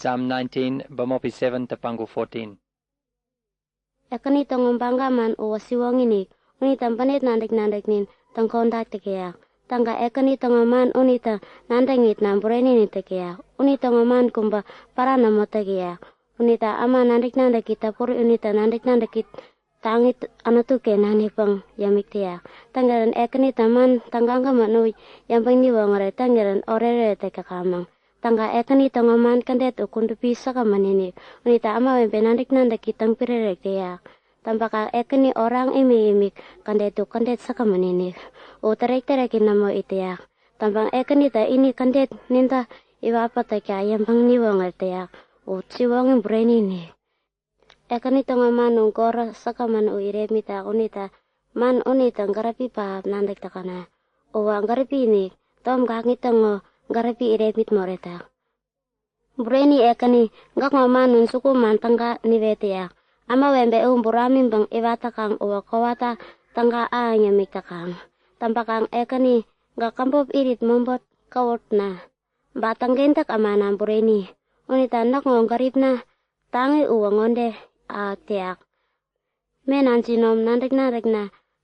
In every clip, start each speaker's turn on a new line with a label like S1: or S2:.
S1: Psalm 19, Bamopi 7 Tapangu 14.
S2: Ekani tongom panggaman o siwanginik, uni tampanit nandik nin tangkontak tekeyak. Tangga ekani tongoman unita nandangit nambureni ni tekeyak. Uni tongoman kumba parana mo tekeyak. Unita ama nandik kita puri unita nandik tangit anatuke nani pang yamik teyak. Tanggaran ekani taman tangganga manui yang pang niwangare tanggaran orere tekakamang. Tangga ekani tongoman kandet ukundu pisa kamanini. Unita ama wempe nandik kitang pirerek teyak. Tampaka ekani orang imik kandet sakamanini. O terek-terekin namo iteyak. Tampang ekani ta ini kandet ninta iwa apa teka yang pang niwangar teyak. O siwangin bureni ni. Ekani tongoman ungkor sakaman uiremita unita man unita ngarapi pahap nandik takana. O ngarapi ini tom kangi tongo ngarapi iremit moreta. Bureni ekani ngak mamanun suku mantangga niweteyak. Ama wembe buramin bang iwata kang uwa kawata tangga nyamik takang. Tampakang ekani ngak kampop irit membot kawot na. Batang gentak amana bureni. Unita nak ngongkarip na tangi uwa ngonde teak. Menan sinom nandik na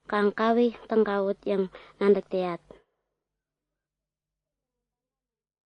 S2: kang kawi tangkawut yang nandik teat.